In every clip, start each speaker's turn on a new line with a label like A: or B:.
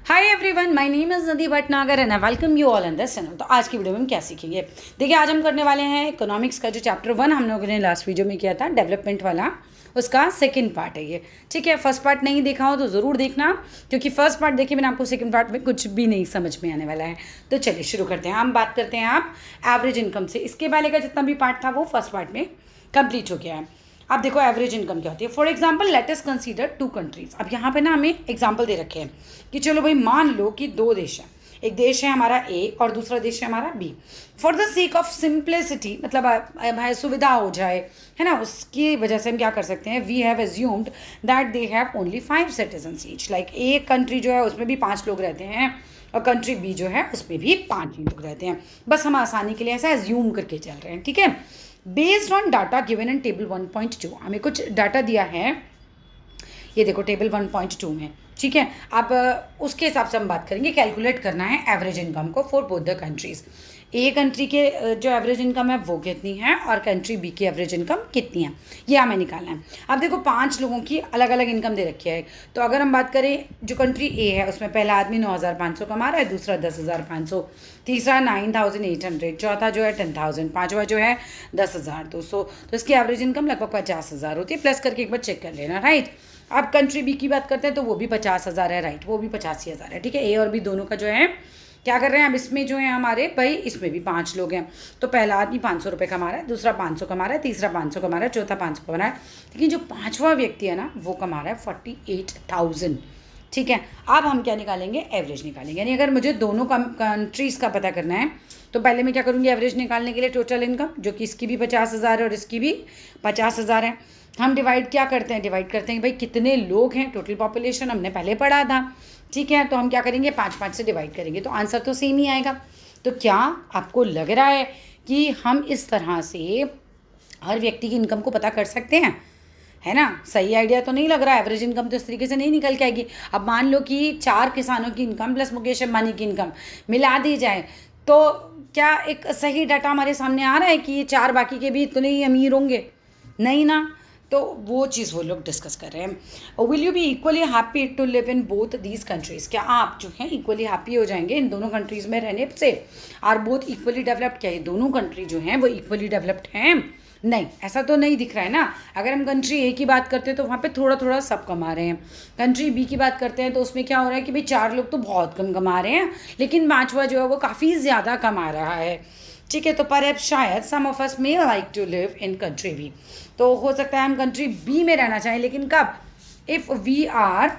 A: Hi everyone, my name is Nadi Bhatnagar and I welcome you all in this channel. तो आज की video में हम क्या सीखेंगे, देखिए आज हम करने वाले हैं इकोनॉमिक्स का जो चैप्टर 1 हम लोगों ने लास्ट वीडियो में किया था डेवलपमेंट वाला, उसका सेकंड पार्ट है ये। ठीक है, फर्स्ट पार्ट नहीं देखा हो तो ज़रूर देखना, क्योंकि फर्स्ट पार्ट देखिए मैंने आपको सेकंड पार्ट में कुछ भी नहीं समझ में आने वाला है। तो चलिए शुरू करते हैं। हम बात करते हैं आप एवरेज इनकम से। इसके पहले का जितना भी पार्ट था वो फर्स्ट पार्ट में कंप्लीट हो गया है। अब देखो एवरेज इनकम क्या होती है। For example let us consider 2 countries. अब यहाँ पे ना हमें एग्जाम्पल दे रखे हैं कि चलो भाई मान लो कि 2 देश हैं, एक देश है हमारा ए और दूसरा देश है हमारा B. For the sake of simplicity, मतलब भाई सुविधा हो जाए, है ना, उसकी वजह से हम क्या कर सकते हैं, we have assumed that they have only 5 citizens each. Like एक कंट्री जो है उसमें भी 5 लोग रहते हैं और कंट्री बी जो है उसमें भी 5 लोग रहते हैं। बस हम आसानी के लिए ऐसा एज्यूम करके चल रहे हैं, ठीक है। Based on data given in table 1.2, हमें कुछ डाटा दिया है, ये देखो टेबल 1.2 में, ठीक है। अब उसके हिसाब से हम बात करेंगे, कैलकुलेट करना है एवरेज इनकम को for both the countries. A country के जो एवरेज इनकम है वो कितनी है और कंट्री बी की एवरेज इनकम कितनी है, ये हमें निकालना है। अब देखो 5 लोगों की अलग अलग इनकम दे रखी है। तो अगर हम बात करें जो कंट्री ए है उसमें पहला आदमी 9,500 कमा रहा है, दूसरा 10,500, तीसरा 9,800, चौथा जो है 10,000, पाँचवा जो है 10,200। तो इसकी एवरेज इनकम लगभग 50,000 होती है। प्लस करके एक बार चेक कर लेना, राइट। अब कंट्री बी की बात करते हैं तो वो भी 50,000 है, राइट, वो भी 85,000 है, ठीक है। ए और बी दोनों का जो है क्या कर रहे हैं, अब इसमें जो है हमारे भाई इसमें भी 5 लोग हैं। तो पहला आदमी 500 रुपये कमा रहा है, दूसरा 500 कमा रहा है, तीसरा 500 कमा रहा है, चौथा 500 कमा रहा है, लेकिन जो 5वां व्यक्ति है ना वो कमा रहा है 48,000, ठीक है। अब हम क्या निकालेंगे, एवरेज निकालेंगे। यानी अगर मुझे दोनों कंट्रीज़ का पता करना है तो पहले मैं क्या करूँगी, एवरेज निकालने के लिए टोटल इनकम, जो कि इसकी भी 50,000 है और इसकी भी 50,000 है, हम डिवाइड क्या करते हैं, डिवाइड करते हैं भाई कितने लोग हैं, टोटल पॉपुलेशन हमने पहले पढ़ा था, ठीक है। तो हम क्या करेंगे, 5-5 से डिवाइड करेंगे तो आंसर तो सेम ही आएगा। तो क्या आपको लग रहा है कि हम इस तरह से हर व्यक्ति की इनकम को पता कर सकते हैं, है ना? सही आइडिया तो नहीं लग रहा। एवरेज इनकम तो इस तरीके से नहीं निकल के आएगी। अब मान लो कि 4 किसानों की इनकम प्लस मुकेश अंबानी की इनकम मिला दी जाए तो क्या एक सही डाटा हमारे सामने आ रहा है कि ये 4 बाकी के भी इतने ही अमीर होंगे? नहीं ना। तो वो चीज़ वो लोग डिस्कस कर रहे हैं। Will you be equally happy to live in both these countries, क्या आप जो हैं इक्वली हैप्पी हो जाएंगे इन दोनों कंट्रीज़ में रहने से? आर बोथ इक्वली डेवलप्ड, क्या ये दोनों कंट्री जो हैं वो इक्वली डेवलप्ड हैं? नहीं, ऐसा तो नहीं दिख रहा है ना। अगर हम कंट्री ए की बात करते हैं तो वहाँ पे थोड़ा थोड़ा सब कमा रहे हैं। कंट्री बी की बात करते हैं तो उसमें क्या हो रहा है कि भाई 4 लोग तो बहुत कम कमा रहे हैं, लेकिन 5वां जो है वो काफ़ी ज़्यादा कमा रहा है, ठीक है। तो पर अब शायद some of us may like to live in country B, तो हो सकता है हम कंट्री बी में रहना चाहें, लेकिन कब? If we are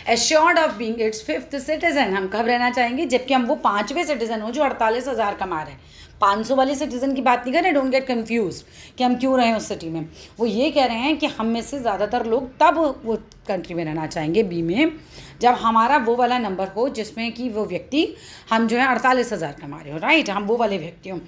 A: assured of being its 5th citizen. हम कब रहना चाहेंगे, जबकि हम वो 5वें सिटीजन हो जो 48,000 कमा रहे हैं। 500 वाले सिटीजन की बात नहीं कर रहे, डोंट गेट कन्फ्यूज कि हम क्यों रहे हैं उस सिटी में। वो ये कह रहे हैं कि हम में से ज़्यादातर लोग तब वो कंट्री में रहना चाहेंगे बी में जब हमारा वो वाला नंबर हो जिसमें कि वो व्यक्ति, हम जो है 48,000 कमा रहे हो, राइट, हम वो वाले व्यक्ति हों।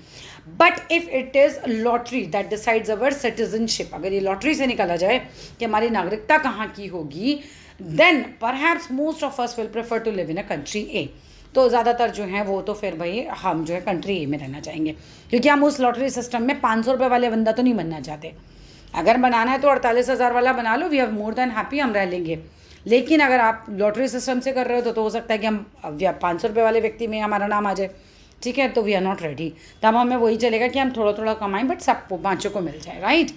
A: But if it is lottery that decides our citizenship, अगर ये लॉटरी से निकाला जाए कि हमारी नागरिकता कहाँ की होगी, then perhaps most of us will prefer to live in a country A. तो ज़्यादातर जो हैं वो तो फिर भाई हम जो है कंट्री ए में रहना चाहेंगे, क्योंकि हम उस लॉटरी सिस्टम में 500 रुपये वाले बंदा तो नहीं बनना चाहते। अगर बनाना है तो 48,000 वाला बना लो, we are more than happy, हम रह लेंगे। लेकिन अगर आप लॉटरी सिस्टम से कर रहे हो तो हो सकता है कि हम 500 रुपये वाले व्यक्ति में हमारा नाम आ जाए, ठीक है। तो वी आर नॉट रेडी। तब हमें वही चलेगा कि हम थोड़ा थोड़ा कमाएं बट सबको 5 को मिल जाए, राइट।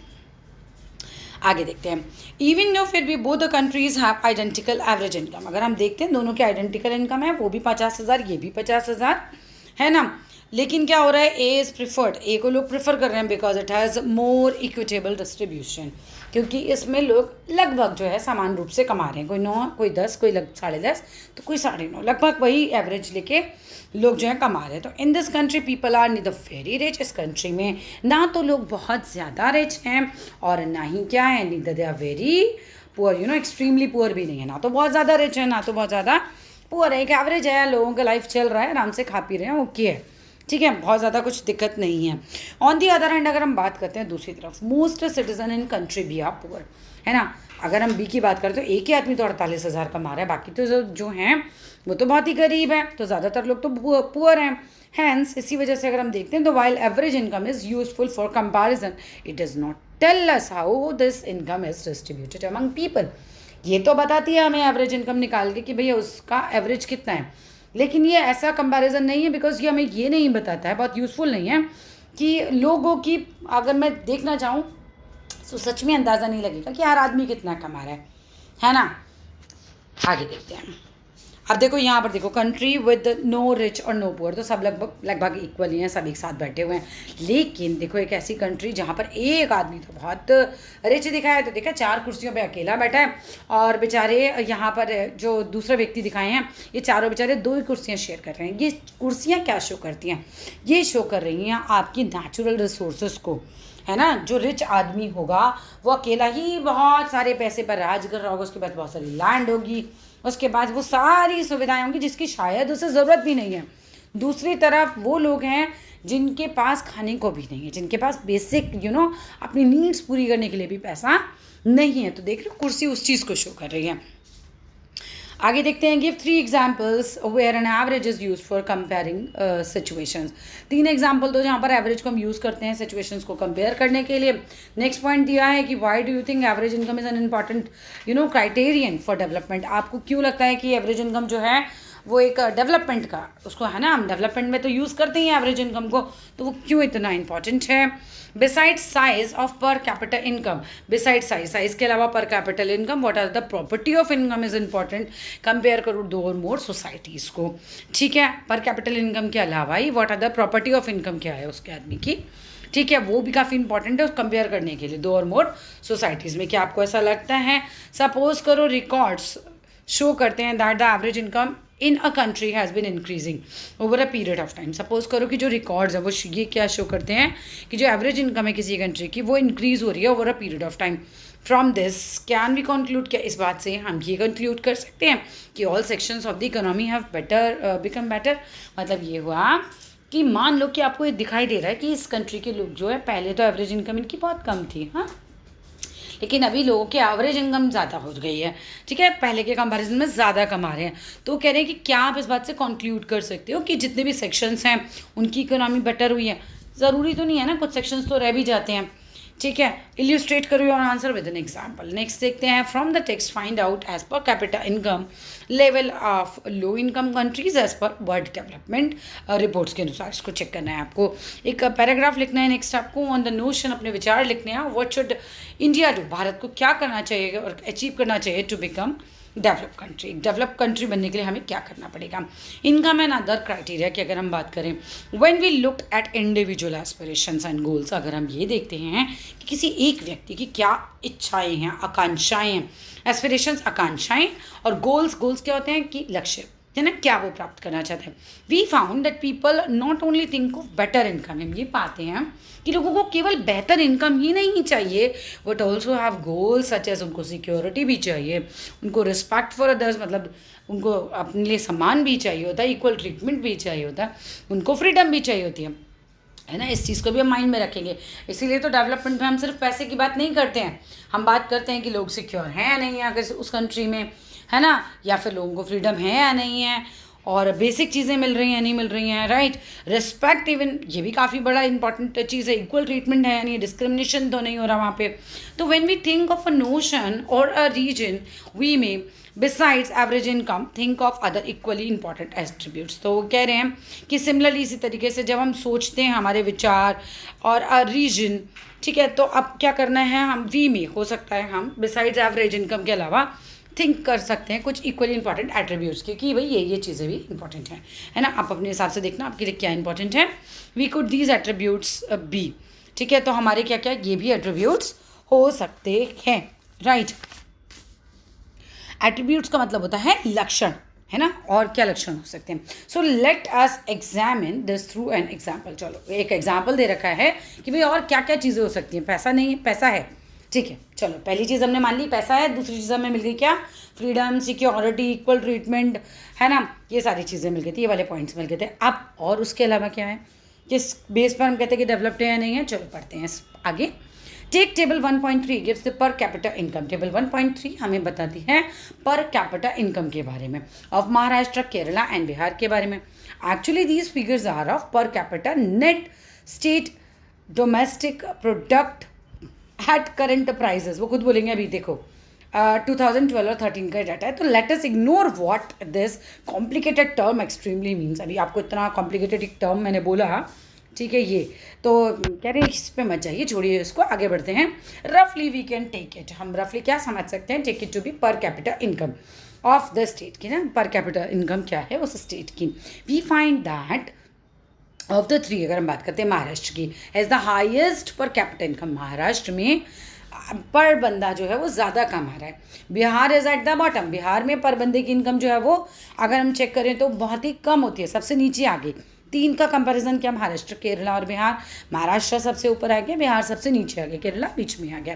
A: आगे देखते हैं। इवन दो फिर भी both the countries have identical average income, अगर हम देखते हैं दोनों की आइडेंटिकल इनकम है, वो भी 50,000, ये भी 50,000, है ना। लेकिन क्या हो रहा है, ए इज़ प्रिफर्ड, ए को लोग प्रेफर कर रहे हैं because it has more equitable distribution, क्योंकि इसमें लोग लगभग जो है समान रूप से कमा रहे हैं, कोई 9, कोई 10, कोई 10.5, तो कोई 9.5, लगभग वही एवरेज लेके लोग जो है कमा रहे हैं। तो in this country people are neither very rich, इस कंट्री में ना तो लोग बहुत ज़्यादा रिच हैं और ना ही क्या है, neither they are very poor, you know, extremely poor भी नहीं है, ना तो बहुत ज़्यादा रिच है ना तो बहुत ज़्यादा पुअर है, एक एवरेज है, लोगों का लाइफ चल रहा है, आराम से खा पी रहे हैं, ओके है, ठीक है, बहुत ज़्यादा कुछ दिक्कत नहीं है। ऑन दी अदर हैंड अगर हम बात करते हैं दूसरी तरफ, most citizen in country B are poor, है ना। अगर हम बी की बात करें तो एक ही आदमी तो 48,000 कमा रहा है, बाकी तो जो हैं वो तो बहुत ही गरीब है, तो ज़्यादातर लोग तो पुअर हैं। हैंस इसी वजह से अगर हम देखते हैं तो while average income is useful for comparison, it does not tell us how this income is distributed among people. ये तो बताती है हमें एवरेज इनकम निकाल के कि भैया उसका एवरेज कितना है, लेकिन ये ऐसा कंपैरिजन नहीं है, बिकॉज ये हमें ये नहीं बताता है, बहुत यूज़फुल नहीं है कि लोगों की, अगर मैं देखना चाहूँ तो सच में अंदाज़ा नहीं लगेगा कि हर आदमी कितना कमा रहा है ना। आगे देखते हैं। अब देखो यहाँ पर देखो, कंट्री विद नो रिच और नो पुअर, तो सब लगभग लगभग इक्वल ही हैं, सब एक साथ बैठे हुए हैं। लेकिन देखो एक ऐसी कंट्री जहाँ पर एक आदमी तो बहुत रिच दिखा है, तो देखा 4 कुर्सियों पे अकेला बैठा है, और बेचारे यहाँ पर जो दूसरे व्यक्ति दिखाए हैं ये चारों बेचारे 2 ही कुर्सियाँ शेयर कर रहे हैं। ये कुर्सियाँ क्या शो करती हैं? ये शो कर रही हैं आपकी नेचुरल रिसोर्सेज को, है ना। जो रिच आदमी होगा वो अकेला ही बहुत सारे पैसे पर राज कर रहा होगा, उसके बाद बहुत सारी लैंड होगी, उसके बाद वो सारी सुविधाएं होंगी जिसकी शायद उसे ज़रूरत भी नहीं है। दूसरी तरफ वो लोग हैं जिनके पास खाने को भी नहीं है, जिनके पास बेसिक अपनी नीड्स पूरी करने के लिए भी पैसा नहीं है। तो देख रहे हो कुर्सी उस चीज़ को शो कर रही है। आगे देखते हैं, give 3 examples where an average is use for comparing situations. 3 example दो जहाँ पर एवरेज को हम यूज़ करते हैं सिचुएशंस को कंपेयर करने के लिए। नेक्स्ट पॉइंट दिया है कि why do you think average income is an important criterion for development. आपको क्यों लगता है कि एवरेज इनकम जो है वो एक डेवलपमेंट का, उसको है ना हम डेवलपमेंट में तो यूज़ करते हैं एवरेज इनकम को, तो वो क्यों इतना इंपॉर्टेंट है। Beside size of per capita income, beside size के अलावा per capita income what are the property of income is important, compare करो 2 और मोर सोसाइटीज़ को। ठीक है, पर कैपिटल इनकम के अलावा ही what are the property of income क्या है उसके आदमी की, ठीक है, वो भी काफ़ी इंपॉर्टेंट है कंपेयर करने के लिए 2 और मोर सोसाइटीज़ में। क्या आपको ऐसा लगता है? सपोज करो रिकॉर्ड्स शो करते हैं that the average income in a country has been increasing over a period of time. Suppose करो कि जो रिकॉर्ड्स है वो ये क्या शो करते हैं कि जो एवरेज इनकम है किसी कंट्री की वो इंक्रीज हो रही है over a period of time. From this can we conclude, क्या इस बात से हम ये कंक्लूड कर सकते हैं कि all sections of the economy have become better. मतलब ये हुआ कि मान लो कि आपको ये दिखाई दे रहा है कि इस कंट्री के लोग जो है पहले तो एवरेज इनकम इनकी बहुत कम थी, हाँ, लेकिन अभी लोगों की एवरेज इनकम ज़्यादा हो गई है, ठीक है, पहले के कंपैरिजन में ज़्यादा कमा रहे हैं। तो कह रहे हैं कि क्या आप इस बात से कंक्लूड कर सकते हो कि जितने भी सेक्शंस हैं उनकी इकोनॉमी बेटर हुई है? ज़रूरी तो नहीं है ना, कुछ सेक्शंस तो रह भी जाते हैं, ठीक है। इल्यूस्ट्रेट करो your answer with an example. Next देखते हैं, from the text find out as per capita income level of low income countries as per world development reports के अनुसार। इसको चेक करना है आपको, एक पैराग्राफ लिखना है। नेक्स्ट आपको ऑन द नोशन अपने विचार लिखने हैं। व्हाट शुड इंडिया डू, भारत को क्या करना चाहिए और अचीव करना चाहिए to become develop country. Develop country बनने के लिए हमें क्या करना पड़ेगा। इनकम एंड अदर क्राइटेरिया की अगर हम बात करें, when we look at individual aspirations and goals, अगर हम ये देखते हैं कि किसी एक व्यक्ति की क्या इच्छाएं हैं, आकांक्षाएं हैं, एस्पिरेशंस आकांक्षाएं, और गोल्स क्या होते हैं कि लक्ष्य, है ना, क्या वो प्राप्त करना चाहते हैं। We found that people not only think of better income, हम ये पाते हैं कि लोगों को केवल बेहतर इनकम ही नहीं चाहिए, but also have goals such as, उनको सिक्योरिटी भी चाहिए, उनको रिस्पेक्ट फॉर अदर्स, मतलब उनको अपने लिए सम्मान भी चाहिए होता है, इक्वल ट्रीटमेंट भी चाहिए होता है, उनको फ्रीडम भी चाहिए होती है ना। इस चीज़ को भी हम माइंड में रखेंगे। इसीलिए तो डेवलपमेंट में हम सिर्फ पैसे की बात नहीं करते हैं, हम बात करते हैं कि लोग सिक्योर हैं या नहीं है अगर उस कंट्री में, है ना, या फिर लोगों को फ्रीडम है या नहीं है, और बेसिक चीज़ें मिल रही हैं नहीं मिल रही हैं, राइट, रिस्पेक्ट, इवन ये भी काफ़ी बड़ा इंपॉर्टेंट चीज़ है, इक्वल ट्रीटमेंट है यानी डिस्क्रिमिनेशन तो नहीं हो रहा वहाँ पे। तो when we think of a notion और a region we may besides average income think of other equally important attributes. तो वो कह रहे हैं कि सिमिलरली इसी तरीके से जब हम सोचते हैं हमारे विचार और अ रीजन, ठीक है, तो अब क्या करना है, हम वी में हो सकता है हम बिसाइड्स एवरेज इनकम के अलावा थिंक कर सकते हैं कुछ इक्वली इंपॉर्टेंट एट्रीब्यूट्स की, कि भाई ये चीज़ें भी इंपॉर्टेंट हैं, है ना। आप अपने हिसाब से देखना आपके लिए क्या इंपॉर्टेंट है। We could these attributes be, ठीक है, तो हमारे क्या क्या ये भी एट्रीब्यूट्स हो सकते हैं, राइट। एट्रीब्यूट्स का मतलब होता है लक्षण, है ना, और क्या लक्षण हो सकते हैं। So let us examine this through an example. चलो एक एग्जाम्पल दे रखा है कि भाई और क्या क्या चीज़ें हो सकती हैं। पैसा नहीं, पैसा है, ठीक है, चलो पहली चीज़ हमने मान ली पैसा है, दूसरी चीज़ हमें मिल गई क्या, फ्रीडम, सिक्योरिटी, इक्वल ट्रीटमेंट, है ना, ये सारी चीज़ें मिल गई थी, ये वाले पॉइंट्स मिल गए थे। अब और उसके अलावा क्या है, किस बेस पर हम कहते हैं कि डेवलप्ड है या नहीं है। चलो पढ़ते हैं आगे। Take table 1.3 gives the per capita income. Table 1.3 हमें बताती है पर कैपिटा इनकम के बारे में ऑफ महाराष्ट्र, केरला एंड बिहार के बारे में। Actually these figures are of per capita net state domestic product at current prices. वो खुद बोलेंगे अभी देखो, 2012 और 13 का डाटा है। तो let us ignore what this complicated term extremely means. अभी आपको इतना कॉम्प्लिकेटेड एक टर्म मैंने बोला, ठीक है, ये तो कह रहे हैं इस पे मत जाइए, छोड़िए इसको, आगे बढ़ते हैं। रफली वी कैन टेक इट, हम रफली क्या समझ सकते हैं, take it to be per capita income of the state की ना, पर कैपिटा इनकम क्या है उस स्टेट की। We find that of the three, अगर हम बात करते हैं महाराष्ट्र की, as the highest per capita income, Maharashtra में पर बंदा जो है वो ज़्यादा कमा रहा है। Bihar is at the bottom, Bihar में पर बंदे की इनकम जो है वो अगर हम चेक करें तो बहुत ही कम होती है, सबसे नीचे आगे। तीन का कंपैरिजन किया, महाराष्ट्र, केरला और बिहार। महाराष्ट्र सबसे ऊपर आ गया, बिहार सबसे नीचे आ गया, केरला बीच में आ गया।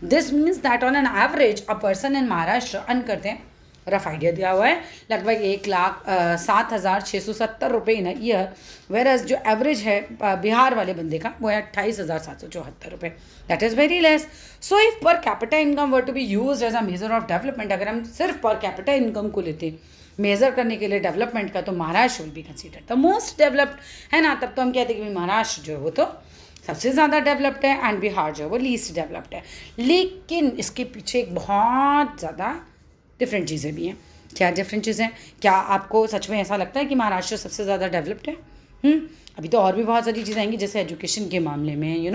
A: This means that on an average a person in Maharashtra earn करते हैं, रफ आइडिया दिया हुआ है, लगभग 1,07,670 रुपये इन ईयर, वेरस जो एवरेज है बिहार वाले बंदे का वो है 28,774 रुपये। That is very less. So if per capita income were to be use as a measure of development, अगर हम सिर्फ पर कैपिटा इनकम को लेते मेजर करने के लिए डेवलपमेंट का, तो Maharashtra will be considered the most developed, है ना। तब तो हम कहते हैं कि महाराष्ट्र जो है वो तो सबसे ज़्यादा डेवलप्ड है एंड बिहार जो है वो लीस्ट डेवलप्ड है। लेकिन इसके पीछे एक बहुत ज़्यादा डिफरेंट चीज़ें भी हैं। क्या डिफरेंट चीज़ें? क्या आपको सच में ऐसा लगता है कि महाराष्ट्र सबसे ज़्यादा डेवलप्ड है? अभी तो और भी बहुत सारी चीज़ें आएंगी, जैसे एजुकेशन के मामले में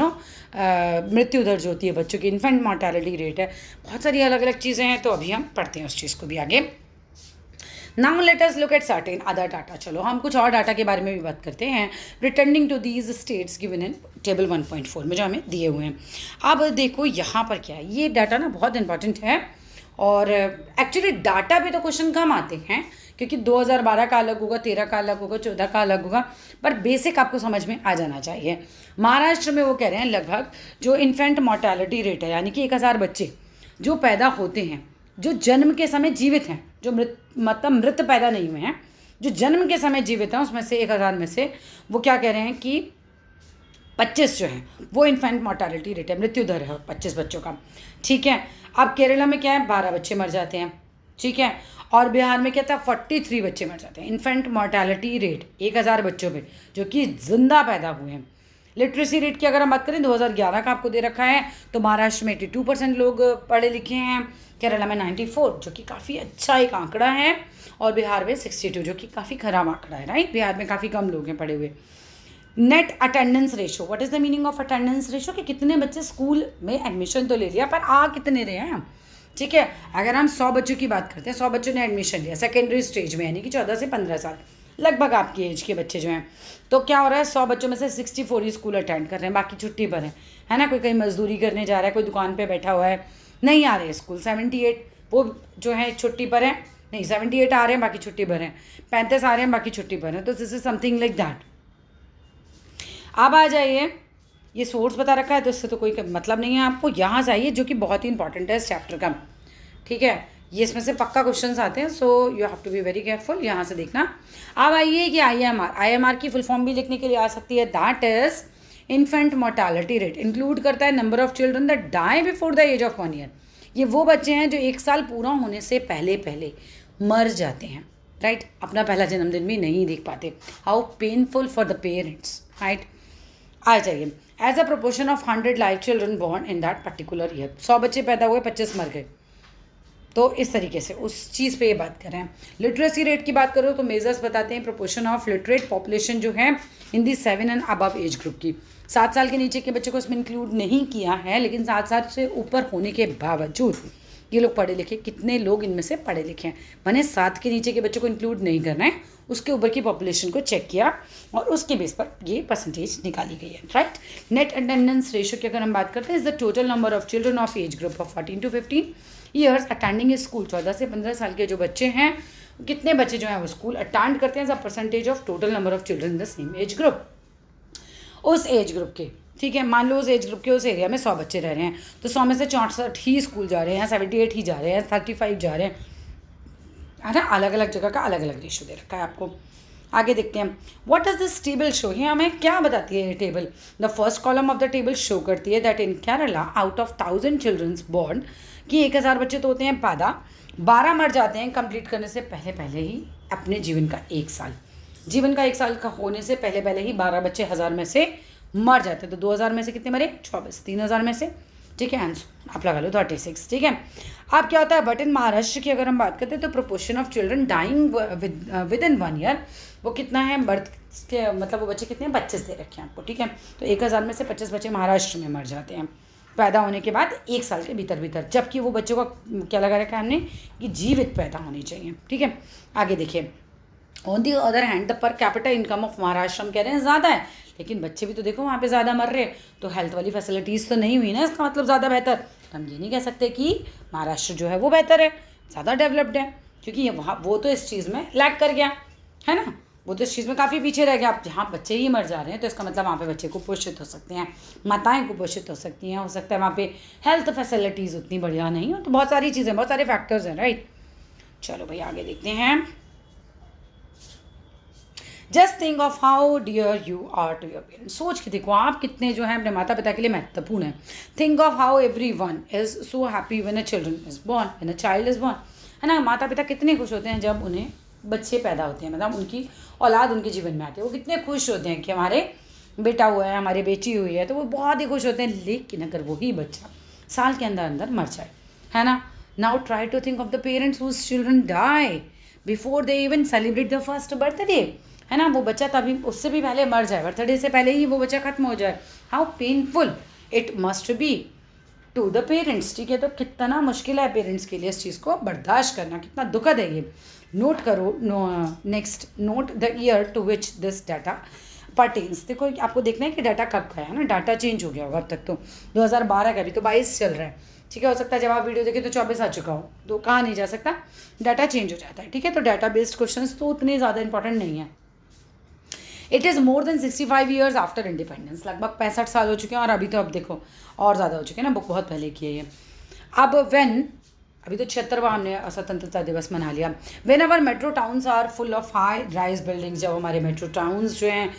A: मृत्यु दर जो होती है बच्चों की, इन्फेंट मॉर्टेलिटी रेट है, बहुत सारी अलग अलग चीज़ें हैं। तो अभी हम पढ़ते हैं उस चीज़ को भी आगे। Now let us look at certain other data. चलो हम कुछ और डाटा के बारे में भी बात करते हैं, returning to these states given in table 1.4 में जो हमें दिए हुए हैं। अब देखो यहाँ पर क्या है, ये डाटा ना बहुत इंपॉर्टेंट है, और एक्चुअली डाटा पे तो क्वेश्चन कम आते हैं क्योंकि 2012 का अलग होगा, 13 का अलग होगा, 14 का अलग होगा, पर बेसिक आपको समझ में आ जाना चाहिए। महाराष्ट्र में वो कह रहे हैं लगभग जो इन्फेंट मॉर्टेलिटी रेट है, यानी कि 1,000 बच्चे जो पैदा होते हैं, जो जन्म के समय जीवित हैं, जो मृत पैदा नहीं हुए हैं, जो जन्म के समय जीवित हैं, उसमें से 1,000 में से वो क्या कह रहे हैं कि 25 जो है वो इन्फेंट मॉर्टेलिटी रेट है, मृत्यु दर है 25 बच्चों का, ठीक है। अब केरला में क्या है, 12 बच्चे मर जाते हैं, ठीक है, और बिहार में क्या था, 43 बच्चे मर जाते हैं। इन्फेंट मॉर्टेलिटी रेट 1,000 बच्चों पे जो कि जिंदा पैदा हुए हैं। लिटरेसी रेट की अगर हम बात करें 2011 का आपको दे रखा है, तो महाराष्ट्र में 82% लोग पढ़े लिखे हैं, केरला में 94 जो कि काफ़ी अच्छा एक आंकड़ा है, और बिहार में 62 जो कि काफ़ी खराब आंकड़ा है, राइट। बिहार में काफ़ी कम लोग हैं पढ़े हुए। Net attendance ratio, what is the meaning of attendance ratio, कि कितने बच्चे स्कूल में एडमिशन तो ले लिया पर आ कितने रहे हैं, ठीक है। अगर हम 100 बच्चों की बात करते हैं, 100 बच्चों ने एडमिशन लिया सेकेंडरी स्टेज में, यानी कि 14 से 15 साल लगभग आपकी एज के बच्चे जो हैं, तो क्या हो रहा है, 100 बच्चों में से 64 ही स्कूल अटेंड कर रहे हैं, बाकी छुट्टी पर हैं, है ना। कोई कहीं मजदूरी करने जा रहा है, कोई दुकान पे बैठा हुआ है, नहीं आ रहे हैं स्कूल। 78 वो जो है छुट्टी पर हैं, नहीं 78 आ रहे हैं, बाकी छुट्टी पर हैं, 35 आ रहे हैं, बाकी छुट्टी पर हैं। तो this is something like that. अब आ जाइए, ये सोर्स बता रखा है तो इससे तो कोई मतलब नहीं है आपको, यहाँ से आइए जो कि बहुत ही इंपॉर्टेंट है इस चैप्टर का, ठीक है। ये इसमें से पक्का क्वेश्चंस आते हैं, so you have to be very careful, यहाँ से देखना। अब आइए कि IMR की फुल फॉर्म भी लिखने के लिए आ सकती है, that is infant mortality rate, include करता है number of children that die before the age of 1 year. ये वो बच्चे हैं जो 1 साल पूरा होने से पहले पहले मर जाते हैं, राइट, अपना पहला जन्मदिन भी नहीं देख पाते। How painful for the parents, right. आ जाइए, as a proportion of 100 live children born in that particular year, 100 बच्चे पैदा हुए, 25 मर गए, तो इस तरीके से उस चीज़ पे ये बात कर रहे हैं। लिटरेसी रेट की बात करो तो मेजर्स बताते हैं प्रोपोर्शन ऑफ लिटरेट पॉपुलेशन जो है इन दी 7 एंड अबव एज ग्रुप की। 7 साल के नीचे के बच्चे को इसमें इंक्लूड नहीं किया है, लेकिन 7 साल से ऊपर होने के बावजूद ये लोग पढ़े लिखे, कितने लोग इनमें से पढ़े लिखे हैं, मैंने 7 के नीचे के बच्चों को इंक्लूड नहीं करना है, उसके ऊपर की पॉपुलेशन को चेक किया और उसके बेस पर ये परसेंटेज निकाली गई है, राइट। नेट अटेंडेंस रेशो की अगर हम बात करते हैं, is the total number of children of age group of 14 to 15 years attending school. 14 से 15 साल के जो बच्चे हैं, कितने बच्चे जो हैं वो स्कूल अटेंड करते हैं, as a percentage of total number of children in the same age group. उस एज ग्रुप के, ठीक है, मान लो उस एज ग्रुप के उस एरिया में 100 बच्चे रह रहे हैं, तो 100 में से 64 ही स्कूल जा रहे हैं, 78 ही जा रहे हैं, 35 जा रहे हैं, है ना। अलग अलग जगह का अलग अलग रेशो दे रखा है आपको। आगे देखते हैं, what does this table show, ये हमें क्या बताती है ये table. The first column of the table show करती है that in Kerala out of 1000 childrens born, कि 1000 बच्चे तो होते हैं पैदा, 12 मर जाते हैं कंप्लीट करने से पहले पहले ही, अपने जीवन का 1 साल, जीवन का 1 साल का होने से पहले पहले ही 12 बच्चे 1000 में से मर जाते हैं। तो 2000 में से कितने मरे, 24, 3000 में से ठीक है, आंसर आप लगा लो 36, ठीक है। अब क्या होता है, बट इन महाराष्ट्र की अगर हम बात करते हैं तो proportion of children dying within 1 year वो कितना है, बर्थ के मतलब वो बच्चे कितने हैं, 25 दे रखे हैं आपको, ठीक है। तो 1000 में से 25 बच्चे महाराष्ट्र में मर जाते हैं पैदा होने के बाद 1 साल के भीतर, जबकि वो बच्चों का क्या लगा रखा है हमने कि जीवित पैदा होने चाहिए, ठीक है। आगे देखिए, on the other hand the per capita income of Maharashtra हम कह रहे हैं ज़्यादा है, लेकिन बच्चे भी तो देखो वहाँ पे ज़्यादा मर रहे हैं, तो हेल्थ वाली फैसिलिटीज़ तो नहीं हुई ना, इसका मतलब ज़्यादा बेहतर। तो हम ये नहीं कह सकते कि महाराष्ट्र जो है वो बेहतर है, ज़्यादा डेवलप्ड है, क्योंकि वहाँ वो तो इस चीज़ में लैग कर गया है ना, वो तो इस चीज़ में काफ़ी पीछे रह गया। अब जहाँ बच्चे ही मर जा रहे हैं तो इसका मतलब वहाँ पे बच्चे कुपोषित हो सकते हैं, माताएं कुपोषित हो सकती हैं, हो सकता है वहाँ पे हेल्थ फैसिलिटीज़ उतनी बढ़िया नहीं हो, तो बहुत सारी चीज़ें, बहुत सारे फैक्टर्स हैं, राइट। चलो भाई आगे देखते हैं। Just think of how dear you are to your parents, सोच के देखो आप कितने जो है अपने माता पिता के लिए महत्वपूर्ण है। Think of how every one is so happy when a children is born, when a child is born, है ना। माता पिता कितने खुश होते हैं जब उन्हें बच्चे पैदा होते हैं, मतलब उनकी औलाद उनके जीवन में आती है, वो कितने खुश होते हैं कि हमारे बेटा हुआ है, हमारी बेटी हुई है, तो वो बहुत ही खुश होते हैं। लेकिन अगर वही बच्चा साल के अंदर अंदर मर जाए, है ना। Now try to think of the parents whose children die before they even celebrate the first birthday, है ना। वो बच्चा तभी उससे भी पहले मर जाए, बर्थडे से पहले ही वो बच्चा खत्म हो जाए। How painful it must be to the parents, ठीक है। तो कितना मुश्किल है पेरेंट्स के लिए इस चीज़ को बर्दाश्त करना, कितना दुखद है ये। नोट करो, next note the year to which this data pertains. देखो आपको देखना है कि डाटा कब का है ना, डाटा चेंज हो गया होगा अब तक तो 2012 का, अभी तो 22 चल रहा है, ठीक है। हो सकता है जब आप वीडियो देखें तो 24 आ चुका हो, तो कहा नहीं जा सकता, डाटा चेंज हो जाता है, ठीक है। तो डाटा बेस्ड क्वेश्चन तो उतने ज़्यादा इंपॉर्टेंट नहीं है। It is more than 65 years after independence, लगभग 65 साल हो चुके हैं, और अभी तो अब देखो और ज़्यादा हो चुके हैं ना, बुक बहुत पहले की है ये। अब अभी तो 76वां हमने स्वतंत्रता दिवस मना लिया। When our metro towns are full of high rise buildings, जब हमारे मेट्रो टाउन्स जो हैं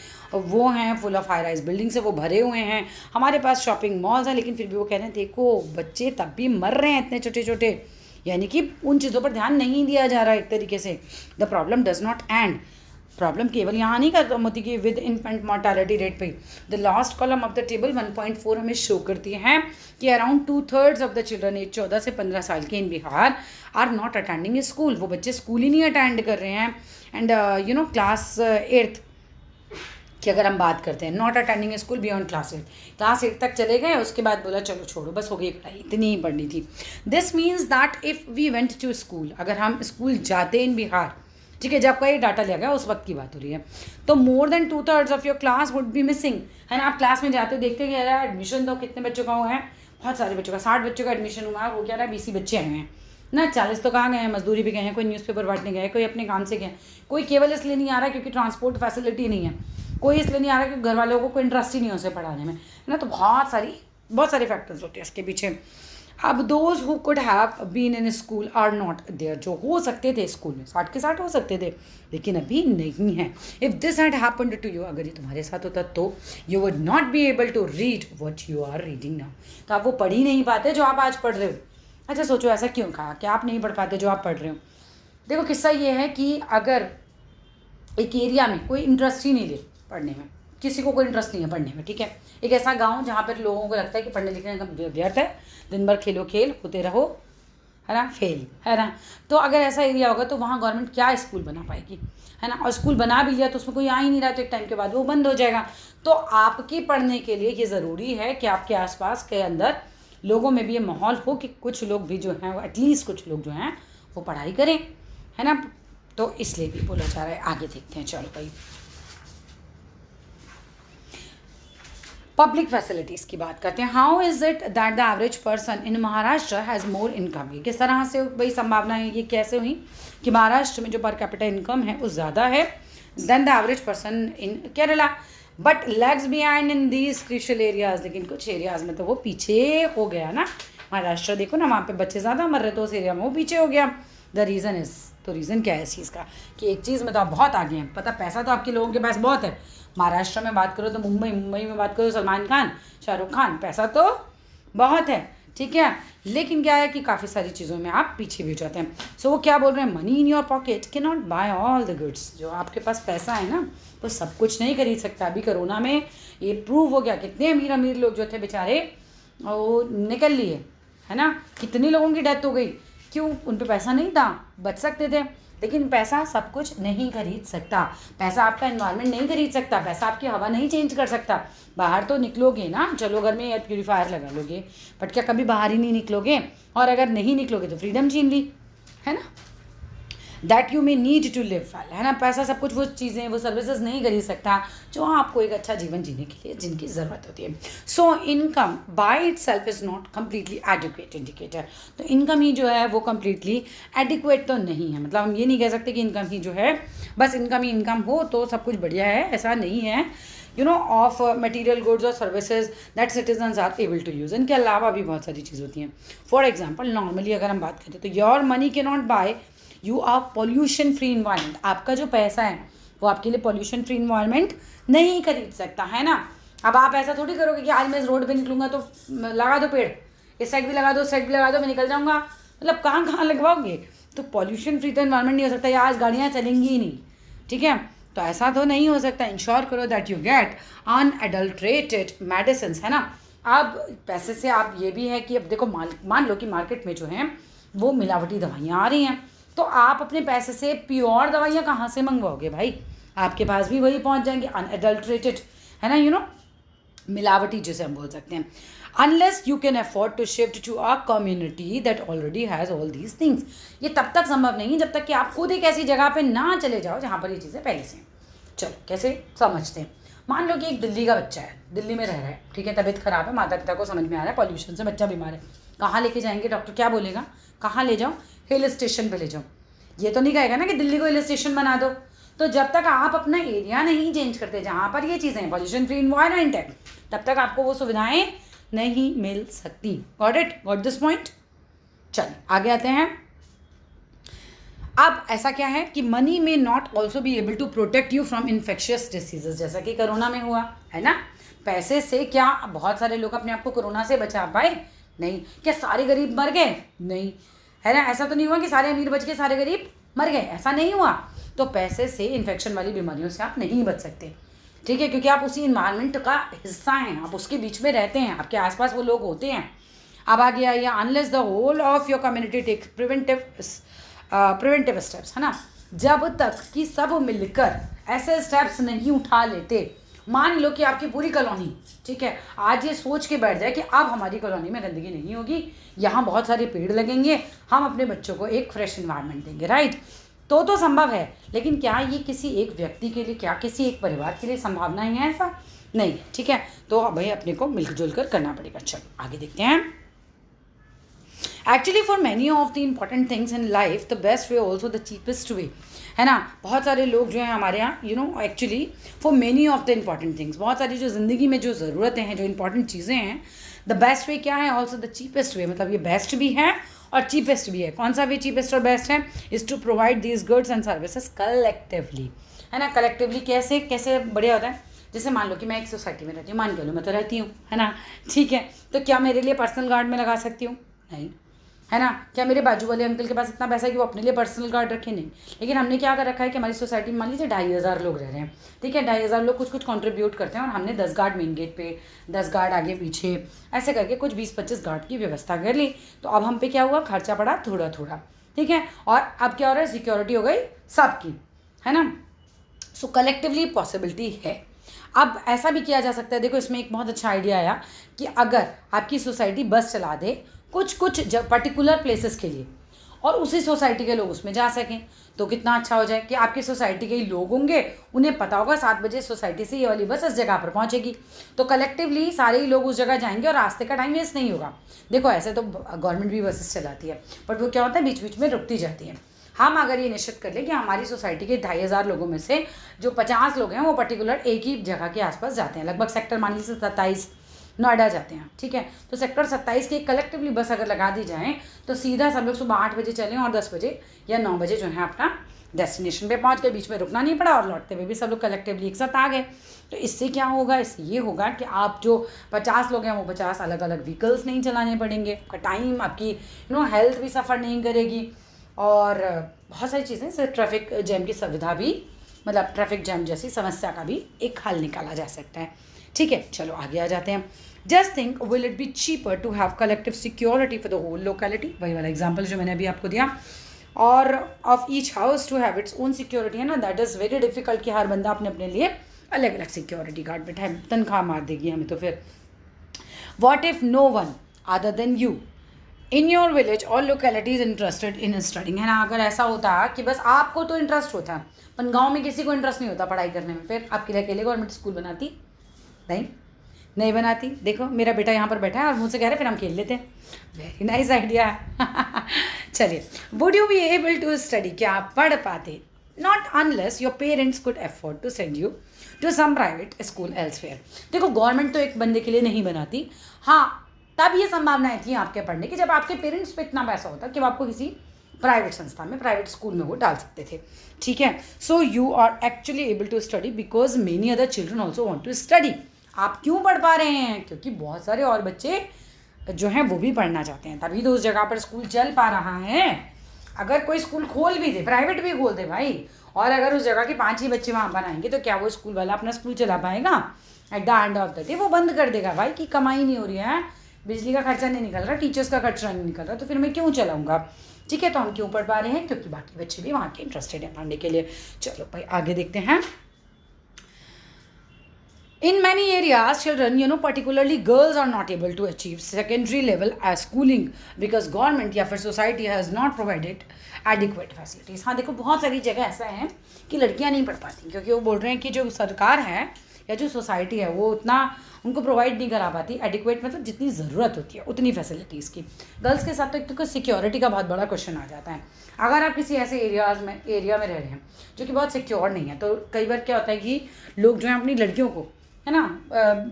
A: वो हैं full of high rise building से वो भरे हुए हैं, हमारे पास शॉपिंग मॉल्स हैं, लेकिन फिर भी वो कह रहे हैं देखो बच्चे तब भी मर रहे हैं इतने छोटे छोटे, यानी कि उन चीज़ों पर ध्यान नहीं दिया जा रहा है एक तरीके से। The problem does not end, problem केवल यहाँ नहीं खत्म होती कि विद इन्फेंट मोर्टालिटी रेट पे। The last column of the table 1.4 हमें शो करती है कि around 2/3 of the children age 14 से 15 साल के in Bihar are not attending school, वो बच्चे स्कूल ही नहीं अटेंड कर रहे हैं। एंड यू नो क्लास 8 की अगर हम बात करते हैं, not attending school beyond class 8 तक चले गए, उसके बाद बोला चलो छोड़ो बस हो गई पढ़ाई, इतनी ही पढ़नी थी। This means that if we went to school, अगर हम स्कूल जाते इन बिहार, ठीक है, जब का ये डाटा लिया गया उस वक्त की बात हो रही है, तो more than 2/3 of your class would be missing, है ना। आप क्लास में जाते हो देखते कि यार एडमिशन तो कितने बच्चों का हुआ है, बहुत सारे बच्चों का, 60 बच्चों का एडमिशन हुआ है, वो क्या रहा है 20 बच्चे आए हैं ना, 40 तो कहाँ गए हैं, मजदूरी भी गए हैं, कोई न्यूज़पेपर बांटने गए, कोई अपने काम से गए, कोई केवल इसलिए नहीं आ रहा क्योंकि ट्रांसपोर्ट फैसिलिटी नहीं है, कोई इसलिए नहीं आ रहा क्योंकि घर वालों को कोई इंटरेस्ट ही नहीं है उसे पढ़ाने में, है ना। तो बहुत सारे फैक्टर्स होते हैं इसके पीछे। अब those who could have been in school are not there, जो हो सकते थे स्कूल में 60 के 60 हो सकते थे, लेकिन अभी नहीं है। If this had happened to you, अगर ये तुम्हारे साथ होता तो you would not be able to read what you are reading now, तो आप वो पढ़ ही नहीं पाते जो आप आज पढ़ रहे हो। अच्छा सोचो ऐसा क्यों कहा कि आप नहीं पढ़ पाते जो आप पढ़ रहे हो। देखो किस्सा ये है कि अगर एक एरिया में कोई इंटरेस्ट ही नहीं ले पढ़ने में, किसी को कोई इंटरेस्ट नहीं है पढ़ने में, ठीक है, एक ऐसा गांव जहाँ पर लोगों को लगता है कि पढ़ने लिखने का व्यर्थ है, दिन भर खेलो खेल होते रहो, है ना, फेल, है ना। तो अगर ऐसा एरिया होगा तो वहाँ गवर्नमेंट क्या स्कूल बना पाएगी, है ना। और स्कूल बना भी लिया तो उसमें कोई आ ही नहीं रहा, तो एक टाइम के बाद वो बंद हो जाएगा। तो आपके पढ़ने के लिए ये ज़रूरी है कि आपके आसपास के अंदर लोगों में भी ये माहौल हो कि कुछ लोग भी जो हैं वो एटलीस्ट कुछ लोग जो हैं वो पढ़ाई करें, है ना। तो इसलिए भी बोला जा रहा है। आगे देखते हैं, चलो भाई पब्लिक फैसिलिटीज़ की बात करते हैं। How is it that the average person in Maharashtra has more income, ये किस तरह से भाई संभावना है, ये कैसे हुई कि महाराष्ट्र में जो पर कैपिटा इनकम है वो ज़्यादा है than the average person in Kerala, but lags behind in these crucial areas, लेकिन कुछ एरियाज़ में तो वो पीछे हो गया ना। महाराष्ट्र देखो ना, वहाँ पे बच्चे ज़्यादा मर रहे तो उस एरिया में वो पीछे हो गया। द रीज़न इज़, तो रीज़न क्या है इस चीज़ का कि एक चीज़ में तो आप बहुत आगे हैं, पता पैसा तो आपके लोगों के पास बहुत है। महाराष्ट्र में बात करो तो मुंबई में बात करो सलमान खान, शाहरुख खान, पैसा तो बहुत है, ठीक है, लेकिन क्या है कि काफ़ी सारी चीज़ों में आप पीछे भी हो जाते हैं। सो वो क्या बोल रहे हैं, money in your pocket can not buy all the goods, जो आपके पास पैसा है ना वो सब कुछ नहीं खरीद सकता। अभी कोरोना में ये प्रूव हो गया, कितने अमीर लोग जो थे बेचारे वो निकल लिए, है ना। कितने लोगों की डेथ हो गई, क्यों? उन पे पैसा नहीं था, बच सकते थे। लेकिन पैसा सब कुछ नहीं खरीद सकता, पैसा आपका एनवायरनमेंट नहीं खरीद सकता, पैसा आपकी हवा नहीं चेंज कर सकता। बाहर तो निकलोगे ना, चलो घर में एयर प्यूरीफायर लगा लोगे, बट क्या कभी बाहर ही नहीं निकलोगे? और अगर नहीं निकलोगे तो फ्रीडम छीन ली, है ना। That you may need to live well, है ना। पैसा सब कुछ वो चीज़ें, वो सर्विसेज नहीं खरीद सकता जो आपको एक अच्छा जीवन जीने के लिए जिनकी ज़रूरत होती है। So income by it self is not completely adequate indicator. तो इनकम ही जो है वो कम्प्लीटली एडिक्वेट तो नहीं है। मतलब हम ये नहीं कह सकते कि इनकम ही जो है, बस इनकम ही इनकम हो तो सब कुछ बढ़िया है, ऐसा नहीं है। ऑफ मटीरियल गुड्स और services that citizens are able to use. इनके अलावा भी बहुत सारी चीज़ होती हैं। फॉर एग्जाम्पल, नॉर्मली अगर हम बात करें तो your money can not buy you are pollution free environment. आपका जो पैसा है वो आपके लिए पॉल्यूशन फ्री इन्वायरमेंट नहीं खरीद सकता, है ना। अब आप ऐसा थोड़ी करोगे कि आज मैं इस रोड पे निकलूंगा तो लगा दो पेड़, इस साइड भी लगा दो, उस साइड भी लगा दो, मैं निकल जाऊंगा। मतलब कहाँ कहाँ लगवाओगे? तो पॉल्यूशन फ्री तो इन्वायरमेंट नहीं हो सकता, या आज गाड़ियाँ चलेंगी ही नहीं, ठीक है। तो ऐसा तो नहीं हो सकता। इंश्योर करो that you get unadulterated medicine, है ना। अब पैसे से आप ये भी है कि अब देखो, मान लो कि मार्केट में जो है वो मिलावटी दवाइयाँ आ रही हैं, तो आप अपने पैसे से प्योर दवाइयाँ कहाँ से मंगवाओगे भाई? आपके पास भी वही पहुँच जाएंगे, अनएडल्ट्रेटेड, है ना, मिलावटी जिसे हम बोल सकते हैं। Unless you can afford to shift to a community that already has all these things. ये तब तक संभव नहीं जब तक कि आप खुद एक ऐसी जगह पे ना चले जाओ जहाँ पर ये चीज़ें पहले से हैं। चलो कैसे समझते हैं। मान लो कि एक दिल्ली का बच्चा है, दिल्ली में रह रहा है, ठीक है, तबीयत खराब है, माता पिता को समझ में आ रहा है पॉल्यूशन से बच्चा बीमार है, कहाँ लेके जाएंगे? डॉक्टर क्या बोलेगा? कहाँ ले जाओ? हिल स्टेशन पे ले जाओ। ये तो नहीं कहेगा ना कि दिल्ली को हिल स्टेशन बना दो। तो जब तक आप अपना एरिया नहीं चेंज करते जहाँ पर ये चीज़ें पॉल्यूशन फ्री इन्वायरमेंट है, तब तक आपको वो सुविधाएं नहीं मिल सकती। Got it? Got this point? चलिए आगे आते हैं। अब ऐसा क्या है कि money may not also be able to protect you from infectious diseases, जैसा कि कोरोना में हुआ, है ना। पैसे से क्या बहुत सारे लोग अपने आप को कोरोना से बचा पाए? नहीं। क्या सारे गरीब मर गए? नहीं, है ना। ऐसा तो नहीं हुआ कि सारे अमीर बच गए, सारे गरीब मर गए, ऐसा नहीं हुआ। तो पैसे से इन्फेक्शन वाली बीमारियों से आप नहीं बच सकते, ठीक है, क्योंकि आप उसी इन्वायरमेंट का हिस्सा हैं, आप उसके बीच में रहते हैं, आपके आसपास वो लोग होते हैं। अब आ गया ये unless the whole of your community takes preventive steps, है ना। जब तक कि सब मिलकर ऐसे स्टेप्स नहीं उठा लेते। मान लो कि आपकी पूरी कॉलोनी, ठीक है, आज ये सोच के बैठ जाए कि अब हमारी कॉलोनी में गंदगी नहीं होगी, यहाँ बहुत सारे पेड़ लगेंगे, हम अपने बच्चों को एक फ्रेश इन्वायरमेंट देंगे, राइट। तो संभव है, लेकिन क्या ये किसी एक व्यक्ति के लिए, क्या किसी एक परिवार के लिए संभावना है? ऐसा नहीं, ठीक है। तो भाई अपने को मिलजुल कर करना पड़ेगा। चलो आगे देखते हैं। Actually for many of the important things in life the best way also the cheapest way, है ना। बहुत सारे लोग जो हैं हमारे यहाँ actually for many of the important things, बहुत सारी जो ज़िंदगी में जो ज़रूरतें हैं, जो इंपॉर्टेंट चीज़ें हैं, द बेस्ट वे क्या है? Also the cheapest way. मतलब ये बेस्ट भी है और चीपेस्ट भी है। कौन सा वे चीपेस्ट और बेस्ट है? Is to provide these goods and services collectively, है ना। कलेक्टिवली कैसे बढ़िया होता है? जैसे मान लो कि मैं एक सोसाइटी में रहती हूँ, मान के लो मैं तो रहती हूँ, है ना, ठीक है। तो क्या मेरे लिए पर्सनल गार्ड में लगा सकती हूँ? नहीं, है ना। क्या मेरे बाजू वाले अंकल के पास इतना पैसा है कि वो अपने लिए पर्सनल गार्ड रखे? नहीं। लेकिन हमने क्या कर रखा है कि हमारी सोसाइटी में मान लीजिए 2500 लोग रह रहे हैं, ठीक है, 2500 लोग कुछ कुछ कंट्रीब्यूट करते हैं और हमने 10 गार्ड मेन गेट पे, 10 गार्ड आगे पीछे, ऐसे करके कुछ 20-25 गार्ड की व्यवस्था कर ली। तो अब हम पे क्या हुआ? खर्चा पड़ा थोड़ा थोड़ा, ठीक है। और अब क्या हो रहा है? सिक्योरिटी हो गई सबकी, है ना। सो कलेक्टिवली पॉसिबिलिटी है। अब ऐसा भी किया जा सकता है, देखो इसमें एक बहुत अच्छा आइडिया आया कि अगर आपकी सोसाइटी बस चला दे कुछ पर्टिकुलर प्लेसेस के लिए और उसी सोसाइटी के लोग उसमें जा सकें, तो कितना अच्छा हो जाए कि आपकी सोसाइटी के ही लोग होंगे, उन्हें पता होगा 7 बजे सोसाइटी से ये वाली बस इस जगह पर पहुंचेगी, तो कलेक्टिवली सारे ही लोग उस जगह जाएंगे और रास्ते का टाइम वेस्ट नहीं होगा। देखो ऐसे तो गवर्नमेंट भी बसेस चलाती है, बट वो क्या होता है, बीच बीच में रुकती जाती है। हम अगर ये निश्चित कर लें कि हमारी सोसाइटी के 2500 लोगों में से जो 50 लोग हैं वो पर्टिकुलर एक ही जगह के आसपास जाते हैं, लगभग सेक्टर मान लीजिए 27 नोएडा जाते हैं, ठीक है। तो सेक्टर 27 की कलेक्टिवली बस अगर लगा दी जाए तो सीधा सब लोग सुबह 8 बजे चलें और 10 बजे या 9 बजे जो है अपना डेस्टिनेशन पे पहुंच गए, बीच में रुकना नहीं पड़ा और लौटते हुए भी सब लोग कलेक्टिवली एक साथ आ गए। तो इससे क्या होगा? इससे ये होगा कि आप जो 50 लोग हैं वो 50 अलग अलग व्हीकल्स नहीं चलाने पड़ेंगे, आपका टाइम, आपकी हेल्थ भी सफ़र नहीं करेगी और बहुत सारी चीज़ें, जैसे ट्रैफिक जैम की सुविधा भी, मतलब ट्रैफिक जैम जैसी समस्या का भी एक हल निकाला जा सकता है। ठीक है, चलो आगे आ जाते हैं. Just think, will it be cheaper to have collective security for the whole locality. वही वाला एग्जाम्पल जो मैंने अभी आपको दिया. और of each house to have its own security, है ना. दैट इज़ वेरी डिफिकल्ट कि हर बंदा अपने अपने लिए अलग अलग सिक्योरिटी गार्ड बैठाए, तनख्वाह मार देगी हमें. तो फिर what if no one other than you in your village और locality is interested in studying, है ना. अगर ऐसा होता कि बस आपको तो इंटरेस्ट होता, पर गाँव में किसी को इंटरेस्ट नहीं होता पढ़ाई करने में, फिर आपके लिए अकेले गवर्नमेंट स्कूल बनाती? नहीं बनाती. देखो मेरा बेटा यहाँ पर बैठा है और मुझसे कह रहे फिर हम खेल लेते हैं. Very nice idea. चलिए, would you be able to study, क्या आप पढ़ पाते? Not unless your parents could afford to send you to some private school elsewhere. देखो गवर्नमेंट तो एक बंदे के लिए नहीं बनाती. हाँ, तब ये संभावनाएं थी आपके पढ़ने की जब आपके पेरेंट्स पे इतना पैसा होता कि वो आपको किसी प्राइवेट संस्था में, प्राइवेट स्कूल में वो डाल सकते थे. ठीक है. So you are actually able to study because many other children also want to study. आप क्यों पढ़ पा रहे हैं? क्योंकि बहुत सारे और बच्चे जो हैं वो भी पढ़ना चाहते हैं, तभी तो उस जगह पर स्कूल चल पा रहा है. अगर कोई स्कूल खोल भी दे, प्राइवेट भी खोल दे भाई, और अगर उस जगह के 5 ही बच्चे वहाँ पर आएंगे तो क्या वो स्कूल वाला अपना स्कूल चला पाएगा? At the end of the day वो बंद कर देगा भाई, कि कमाई नहीं हो रही है, बिजली का खर्चा नहीं निकल रहा, टीचर्स का खर्चा नहीं निकल रहा, तो फिर मैं क्यों चलाऊँगा. ठीक है. तो हम क्यों पढ़ पा रहे हैं? क्योंकि बाकी बच्चे भी वहाँ के इंटरेस्टेड हैं पढ़ने के लिए. चलो भाई आगे देखते हैं. In many areas, children, particularly girls are not able to achieve secondary level as schooling because government या फिर society has not provided adequate facilities. हाँ देखो, बहुत सारी जगह ऐसा है कि लड़कियाँ नहीं पढ़ पाती क्योंकि वो बोल रहे हैं कि जो सरकार है या जो सोसाइटी है वो उतना उनको प्रोवाइड नहीं करा पाती एडिक्वेट, मतलब जितनी ज़रूरत होती है उतनी फैसिलिटीज़ की. गर्ल्स के साथ तो एक तो सिक्योरिटी का बहुत बड़ा क्वेश्चन आ जाता है. अगर आप किसी ऐसे एरिया में रह रहे हैं जो कि बहुत सिक्योर नहीं है, तो कई बार क्या होता है कि लोग जो हैं अपनी लड़कियों को, है ना,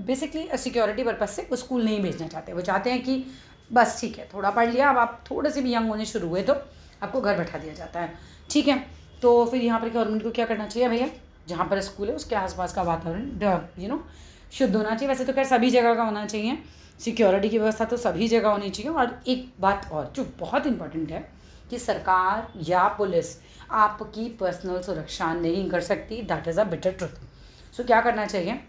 A: बेसिकली सिक्योरिटी पर्पज से वो स्कूल नहीं भेजना चाहते. वो चाहते हैं कि बस ठीक है, थोड़ा पढ़ लिया, अब आप थोड़े से भी यंग होने शुरू हुए तो आपको घर बैठा दिया जाता है. ठीक है. तो फिर यहाँ पर गवर्नमेंट को क्या करना चाहिए भैया? जहाँ पर स्कूल है उसके आसपास का वातावरण शुद्ध होना चाहिए. वैसे तो खैर सभी जगह का होना चाहिए, सिक्योरिटी की व्यवस्था तो सभी जगह होनी चाहिए. और एक बात और जो बहुत इंपॉर्टेंट है कि सरकार या पुलिस आपकी पर्सनल सुरक्षा नहीं कर सकती. That is a bitter truth. So क्या करना चाहिए?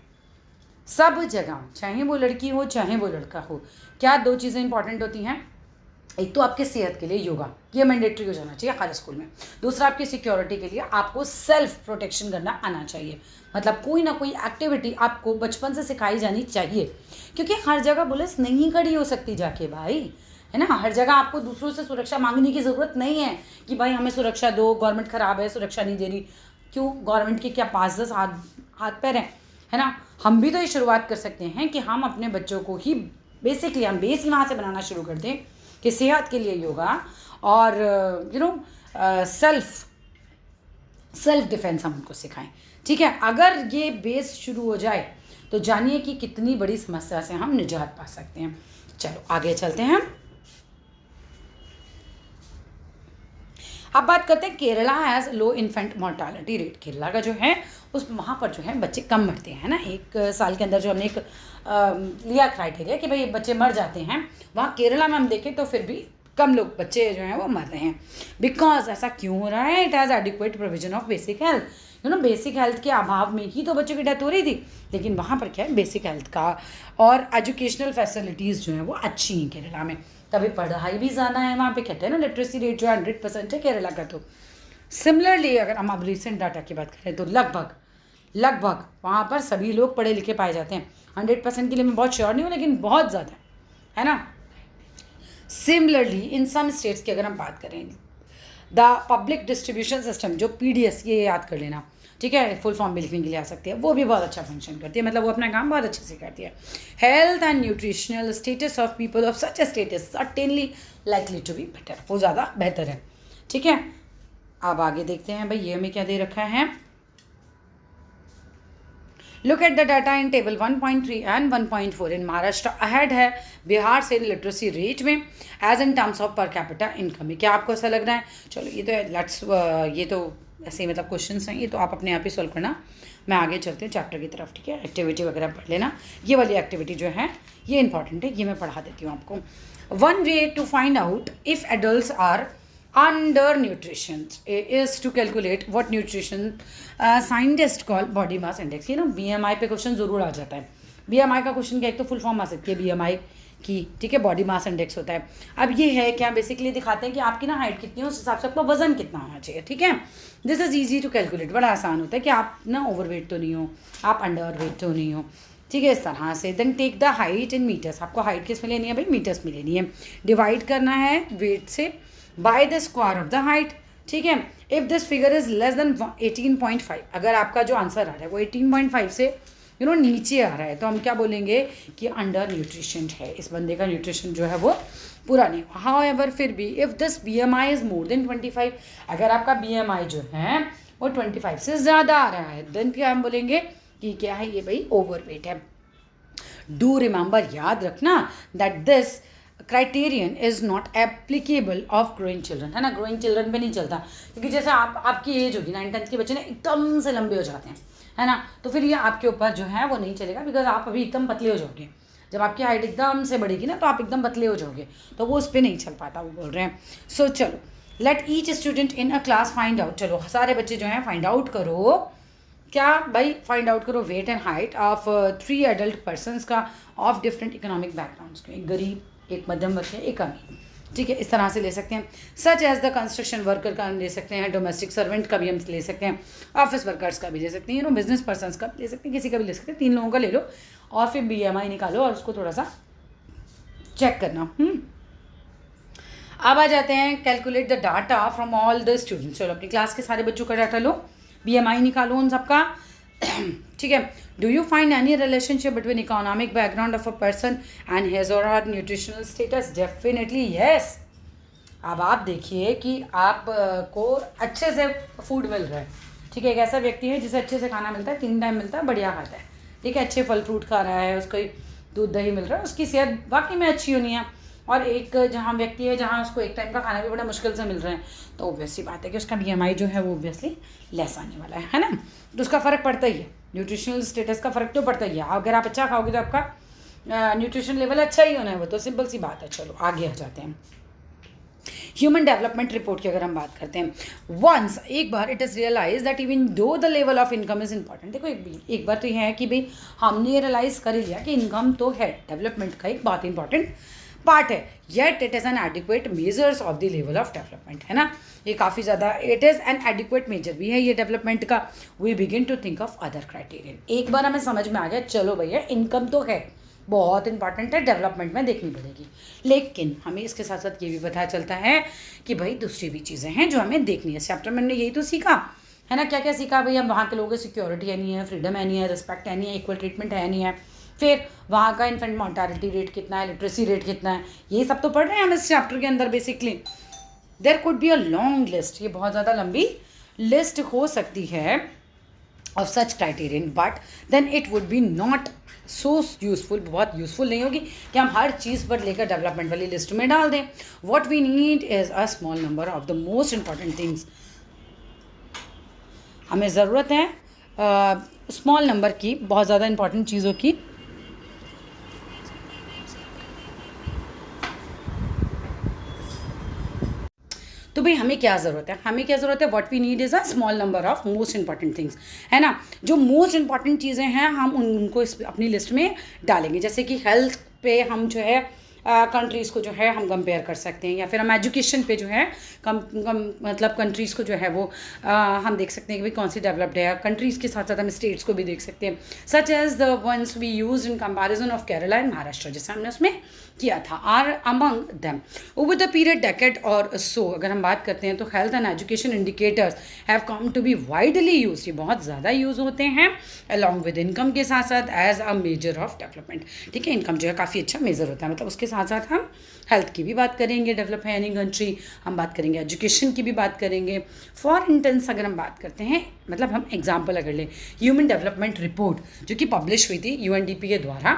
A: सब जगह, चाहे वो लड़की हो चाहे वो लड़का हो, क्या 2 चीज़ें इंपॉर्टेंट होती हैं? एक तो आपके सेहत के लिए योगा, ये मैंडेटरी हो जाना चाहिए हर स्कूल में. दूसरा, आपकी सिक्योरिटी के लिए आपको सेल्फ प्रोटेक्शन करना आना चाहिए. मतलब कोई ना कोई एक्टिविटी आपको बचपन से सिखाई जानी चाहिए, क्योंकि हर जगह पुलिस नहीं खड़ी हो सकती जाके भाई, है ना. हर जगह आपको दूसरों से सुरक्षा मांगने की ज़रूरत नहीं है कि भाई हमें सुरक्षा दो, गवर्नमेंट ख़राब है, सुरक्षा नहीं दे रही. क्यों? गवर्नमेंट के क्या 5-10 हाथ पैर हैं, है ना. हम भी तो ये शुरुआत कर सकते हैं कि हम अपने बच्चों को ही बेसिकली हम बेस ही वहाँ से बनाना शुरू कर दें कि सेहत के लिए योगा और सेल्फ डिफेंस हम उनको सिखाएं. ठीक है. अगर ये बेस शुरू हो जाए तो जानिए कि कितनी बड़ी समस्या से हम निजात पा सकते हैं. चलो आगे चलते हैं. अब बात करते हैं Kerala has low infant mortality rate. Kerala का जो है उस वहाँ पर जो है बच्चे कम मरते हैं ना. 1 साल के अंदर जो हमने एक लिया क्राइटेरिया कि भाई बच्चे मर जाते हैं, वहाँ केरला में हम देखें तो फिर भी कम लोग बच्चे जो हैं वो मर रहे हैं. बिकॉज ऐसा क्यों हो रहा है? It has adequate provision of basic health. Basic health के अभाव में ही तो बच्चों की डेथ हो रही थी. लेकिन वहाँ पर क्या है, बेसिक हेल्थ का और एजुकेशनल फैसिलिटीज़ जो हैं वो अच्छी हैं केरला में. तभी पढ़ाई भी ज़्यादा है वहाँ पे. कहते हैं ना लिटरेसी रेट जो 100% है केरला का. तो सिमिलरली अगर हम अब रिसेंट डाटा की बात करें तो लगभग वहाँ पर सभी लोग पढ़े लिखे पाए जाते हैं. 100% के लिए मैं बहुत श्योर नहीं हूँ, लेकिन बहुत ज़्यादा है ना. सिमिलरली इन सम स्टेट्स की अगर हम बात करें, द पब्लिक डिस्ट्रीब्यूशन सिस्टम जो PDS, ये याद कर लेना, ठीक है, फुल फॉर्म भी लिखने के लिए आ सकती है, वो भी बहुत अच्छा फंक्शन करती है. मतलब वो अपना काम बहुत अच्छे से करती है. Health and nutritional status of people of such a status certainly likely to be better. वो ज़्यादा बेहतर है. ठीक है. अब आगे देखते हैं भाई ये हमें क्या दे रखा है. Look at the data in table 1.3 and 1.4. In Maharashtra ahead है बिहार से लिटरेसी रेट में as in terms of per capita income में. क्या आपको ऐसा लग रहा है? चलो ये तो ऐसे ही मतलब क्वेश्चंस हैं, ये तो आप अपने आप ही सॉल्व करना. मैं आगे चलती हूँ चैप्टर की तरफ. ठीक है. एक्टिविटी वगैरह पढ़ लेना. ये वाली एक्टिविटी जो है ये इंपॉर्टेंट है, ये मैं पढ़ा देती हूँ आपको. 1 way to find out if adults are under nutrition is to calculate what nutrition scientist call body mass index. BMI पे क्वेश्चन ज़रूर आ जाता है. BMI का क्वेश्चन क्या, एक तो फुल फॉर्म आ सकती है BMI की, ठीक है, बॉडी मास इंडेक्स होता है। अब ये है क्या, बेसिकली दिखाते हैं कि आपकी ना हाइट कितनी है, उस हिसाब से आपका वजन कितना होना चाहिए, ठीक है। This is easy to calculate, बड़ा आसान होता है कि आप ना ओवरवेट तो नहीं हो, आप अंडर वेट तो नहीं हो, ठीक है, इस तरह से। Then take the height in metres, आपको हाइट किस में लेनी है भाई, मीटर्स में लेनी है। डिवाइड करना है वेट से by the square of the height, ठीक है। If this figure is less than 18.5, अगर आपका जो आंसर आ रहा है वो 18.5 से नीचे आ रहा है, तो हम क्या बोलेंगे कि अंडर न्यूट्रिशन है, इस बंदे का न्यूट्रिशन जो है वो पूरा नहीं हुआ। हाउएवर फिर भी if this BMI is more than 25, अगर आपका BMI जो है वो 25 से ज़्यादा आ रहा है, देन क्या हम बोलेंगे कि क्या है ये भाई, ओवरवेट है। डू रिमेंबर, याद रखना that this criterion is not applicable of growing children, है ना, ग्रोइंग चिल्ड्रन पे नहीं चलता, क्योंकि जैसे आपकी एज होगी 9th-10th के बच्चे ना एकदम से लंबे हो जाते हैं, है ना, तो फिर ये आपके ऊपर जो है वो नहीं चलेगा, बिकॉज आप अभी एकदम पतले हो जाओगे। जब आपकी हाइट एकदम से बढ़ेगी ना तो आप एकदम पतले हो जाओगे, तो वो उस पर नहीं चल पाता, वो बोल रहे हैं। सो चलो, let each student in a class find out, चलो सारे बच्चे जो हैं फाइंड आउट करो, क्या भाई, फाइंड आउट करो weight and height of 3 adult persons का ऑफ डिफरेंट इकोनॉमिक बैकग्राउंड्स के, एक गरीब, एक मध्यम वर्ग, एक अमीर, ठीक है, इस तरह से ले सकते हैं। Such as the construction worker का ले सकते हैं, डोमेस्टिक सर्वेंट का भी हम ले सकते हैं, ऑफिस वर्कर्स का भी ले सकते हैं, बिजनेस पर्सनस का ले सकते हैं, किसी का भी ले सकते हैं, 3 लोगों का ले लो और फिर BMI निकालो और उसको थोड़ा सा चेक करना। अब आ जाते हैं calculate the data from all the students, चलो अपनी क्लास के सारे बच्चों का डाटा लो, BMI निकालो उन सबका, ठीक है। Do you find any relationship between economic background of a person and his और हर न्यूट्रिशनल स्टेटस, डेफिनेटली यस। अब आप देखिए कि आप को अच्छे से फूड मिल रहा है, ठीक है, एक ऐसा व्यक्ति है जिसे अच्छे से खाना मिलता है, 3 टाइम मिलता है, बढ़िया खाता है, ठीक है, अच्छे फल फ्रूट खा रहा है, उसको दूध दही मिल रहा है, उसकी सेहत वाकई में अच्छी होनी है। और एक जहाँ व्यक्ति है जहाँ उसको एक टाइम का खाना भी बड़ा मुश्किल से मिल रहा है, तो ऑब्वियसली बात है कि उसका BMI जो है वो ऑब्वियसली लेस आने वाला है ना, तो उसका फ़र्क पड़ता ही है, न्यूट्रिशनल स्टेटस का फ़र्क तो पड़ता ही है। अगर आप अच्छा खाओगे तो आपका न्यूट्रिशन लेवल अच्छा ही होना है, वो तो सिंपल सी बात है। चलो आगे आ जाते हैं। ह्यूमन डेवलपमेंट रिपोर्ट की अगर हम बात करते हैं, वंस, एक बार it is realise that even though the level of income is important, देखो एक बार तो ये है कि भाई हमने ये रियलाइज़ कर लिया कि इनकम तो है, डेवलपमेंट का एक बहुत इंपॉर्टेंट पार्ट है, yet it is an adequate measures of the level of development, है ना, ये काफ़ी ज़्यादा it is an adequate measure भी है ये डेवलपमेंट का। We begin to think of other criterion, एक बार हमें समझ में आ गया, चलो भैया इनकम तो है, बहुत इंपॉर्टेंट है, डेवलपमेंट में देखनी पड़ेगी, लेकिन हमें इसके साथ साथ ये भी पता चलता है कि भाई दूसरी भी चीज़ें हैं जो हमें देखनी है। इस चैप्टर में हमने यही तो सीखा है ना, क्या क्या सीखा भैया, वहाँ के लोगों की सिक्योरिटी है नहीं है, फ्रीडम है नहीं है, रिस्पेक्ट है नहीं है, इक्वल ट्रीटमेंट है नहीं है, फिर वहाँ का इन्फेंट मॉर्टालिटी रेट कितना है, लिटरेसी रेट कितना है, ये सब तो पढ़ रहे हैं हम इस चैप्टर के अंदर। Basically there could be a long list, ये बहुत ज़्यादा लंबी लिस्ट हो सकती है of such criterion, but then it would be not so useful, बहुत यूज़फुल नहीं होगी कि हम हर चीज़ पर लेकर डेवलपमेंट वाली लिस्ट में डाल दें। What we need is a small number of the most important things, हमें ज़रूरत है स्मॉल नंबर की, बहुत ज़्यादा इंपॉर्टेंट चीज़ों की। तो भाई हमें क्या ज़रूरत है, हमें क्या ज़रूरत है, what we need is a small number of most important things, है ना, जो मोस्ट इंपॉर्टेंट चीज़ें हैं हम उनको अपनी लिस्ट में डालेंगे। जैसे कि हेल्थ पे हम जो है कंट्रीज़ को जो है हम कंपेयर कर सकते हैं, या फिर हम एजुकेशन पे जो है मतलब कंट्रीज़ को जो है वो हम देख सकते हैं कि भाई कौन सी डेवलप्ड है। कंट्रीज़ के साथ साथ हम स्टेट्स को भी देख सकते हैं, such as the ones we use in comparison of Kerala and Maharashtra, जैसे हमने उसमें किया था। Are among them over the period decade और सो, अगर हम बात करते हैं तो health and education indicators have come to be widely use, ये बहुत ज़्यादा यूज़ होते हैं अलॉन्ग विद इनकम के साथ साथ as a measure of development. ठीक है, इनकम जो है काफ़ी अच्छा मेजर होता है, मतलब उसके साथ साथ हम हेल्थ की भी बात करेंगे, डेवलप है यानी कंट्री, हम बात करेंगे एजुकेशन की भी बात करेंगे। फॉर इंस्टेंस अगर हम बात करते हैं, मतलब हम एग्जाम्पल अगर लें, ह्यूमन डेवलपमेंट रिपोर्ट जो कि पब्लिश हुई थी UNDP के द्वारा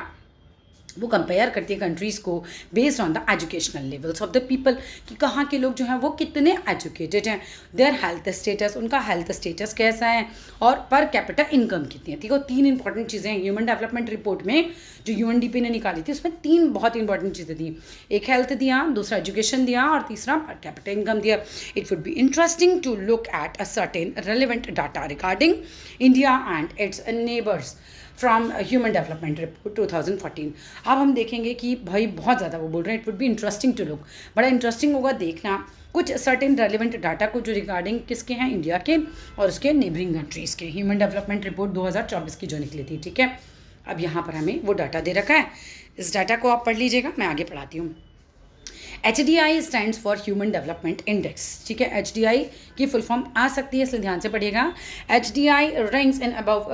A: वो कंपेयर करती है कंट्रीज़ को based on the educational levels of the people, कि कहाँ के लोग जो हैं वो कितने एजुकेटेड हैं, देयर हेल्थ स्टेटस, उनका हेल्थ स्टेटस कैसा है, और पर कैपिटा इनकम कितनी है। ठीक है, 3 इंपॉर्टेंट चीज़ें हैं ह्यूमन डेवलपमेंट रिपोर्ट में जो यूएनडीपी ने निकाली थी, उसमें 3 बहुत इंपॉर्टेंट चीज़ें थी। एक हेल्थ दिया, दूसरा एजुकेशन दिया, और तीसरा पर कैपिटा इनकम दिया। It would be interesting to look at a certain relevant data regarding India and its neighbours from human development report 2014। अब हम देखेंगे कि भाई बहुत ज़्यादा वो बोल रहे हैं, it would be interesting to look, बड़ा इंटरेस्टिंग होगा देखना कुछ सर्टेन रेलिवेंट डाटा को जो रिगार्डिंग किसके हैं, इंडिया के और उसके नेबरिंग कंट्रीज़ के। ह्यूमन डेवलपमेंट रिपोर्ट 2024 की जो निकली थी। ठीक है, अब यहाँ पर हमें वो डाटा दे रखा है, इस डाटा को आप पढ़ लीजिएगा, मैं आगे पढ़ाती हूँ। HDI stands for human development index. ठीक है, HDI की फुल फॉर्म आ सकती है, इसलिए ध्यान से पढ़िएगा। HDI ranks in above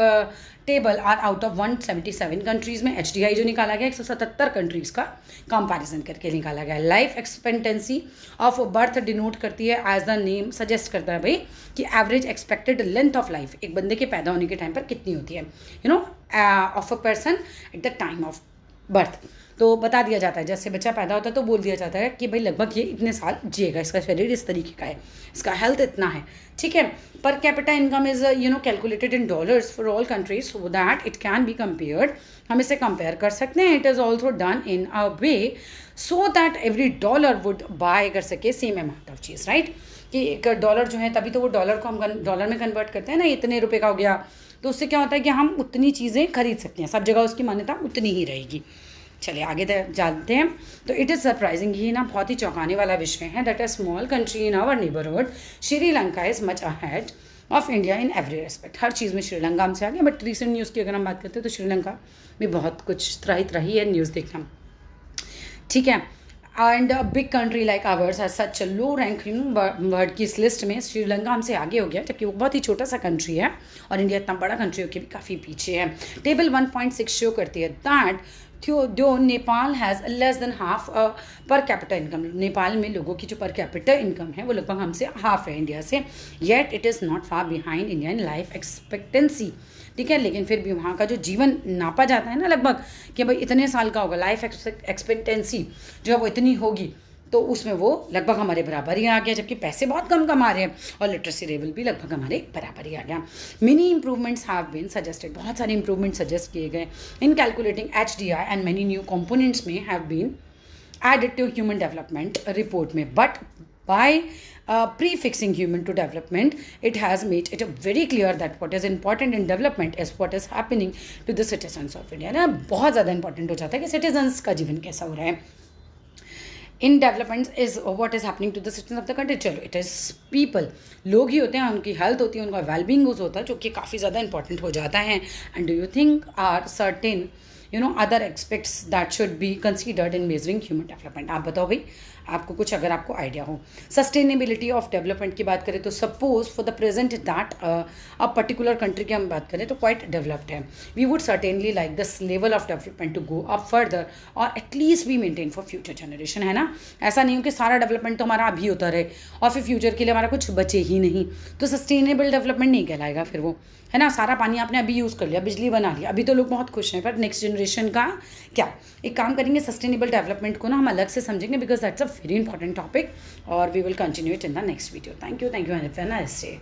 A: table are out of 177 countries में HDI जो निकाला गया 177 कंट्रीज़ का कंपैरिजन करके निकाला गया। Life expectancy of birth denote करती है, एज द नेम सजेस्ट करता है भाई, कि average expected length of life एक बंदे के पैदा होने के टाइम पर कितनी होती है, you know, of a person at the time of birth. तो बता दिया जाता है, जैसे बच्चा पैदा होता है तो बोल दिया जाता है कि भाई लगभग ये इतने साल जिएगा, इसका शरीर इस तरीके का है, इसका हेल्थ इतना है। ठीक है, पर capita income is calculated in dollars for all countries so that it can be compared, हम इसे कंपेयर कर सकते हैं। It is also done in a way so that every dollar would buy कर सके same amount of cheese, right, कि एक dollar जो है, तभी तो वो डॉलर को हम डॉलर में कन्वर्ट करते हैं ना, इतने रुपये का हो गया, तो उससे क्या होता है कि हम उतनी चीज़ें खरीद सकते हैं, सब जगह उसकी मान्यता उतनी ही रहेगी। चलिए आगे जानते हैं। तो इट इज़ सरप्राइजिंग, ये ना बहुत ही चौंकाने वाला विषय है, that a small country in our neighbourhood Sri Lanka is much ahead of India in every respect. हर चीज़ में श्रीलंका हमसे आगे, बट रिसेंट न्यूज़ की अगर हम बात करते हैं तो श्रीलंका में बहुत कुछ त्राही है न्यूज़ देखना। ठीक है, and a big country like ours has such low ranking world की इस लिस्ट में श्रीलंका हमसे आगे हो गया, जबकि वो बहुत ही छोटा सा कंट्री है और इंडिया इतना बड़ा कंट्री होकर भी काफ़ी पीछे है। टेबल 1.6 शो करती है दैट जो Nepal has less than half पर कैपिटा इनकम, नेपाल में लोगों की जो पर कैपिटा इनकम है वो लगभग हमसे हाफ है इंडिया से, yet it is not far behind India in life expectancy. ठीक है, लेकिन फिर भी वहाँ का जो जीवन नापा जाता है ना लगभग कि भाई इतने साल का होगा, लाइफ एक्सपेक्टेंसी जो है वो इतनी होगी, तो उसमें वो लगभग हमारे बराबर ही आ गया, जबकि पैसे बहुत कम कमा रहे हैं और लिटरेसी लेवल भी लगभग हमारे बराबर ही आ गया। Many improvements have been suggested, बहुत सारे इंप्रूवमेंट सजेस्ट किए गए in calculating HDI and many new components में have been added to human development report में, but by prefixing human to development, it has made it very clear that what is important in development is what is happening to the citizens of India। ना बहुत ज़्यादा important हो जाता है कि citizens का जीवन कैसा हो रहा है। In development is what is happening to the citizen of the country. चलो, इट इज़ पीपल, लोग ही होते हैं, उनकी हेल्थ होती है, उनका वेलबींग होता है, जो कि काफ़ी ज़्यादा इंपॉर्टेंट हो जाता है। And do you think are certain other aspects that should be considered in measuring human development? आप बताओ भाई, आपको कुछ अगर आपको आइडिया हो। सस्टेनेबिलिटी ऑफ डेवलपमेंट की बात करें तो suppose for the present that a particular country की हम बात करें तो क्वाइट डेवलप्ड है, we would certainly like this level of development to go up further और at least be maintain for future generation, है ना। ऐसा नहीं हो कि सारा डेवलपमेंट तो हमारा अभी होता रहे और फिर फ्यूचर के लिए हमारा कुछ बचे ही नहीं, तो सस्टेनेबल डेवलपमेंट नहीं कहलाएगा फिर वो, है ना। सारा पानी आपने अभी यूज़ कर लिया, बिजली बना लिया, अभी तो लोग बहुत खुश हैं, पर नेक्स्ट जनरेशन का क्या। एक काम करेंगे, सस्टेनेबल डेवलपमेंट को ना हम अलग से समझेंगे, because that's a very important topic, और we will continue it in the next video. Thank you, have a nice day.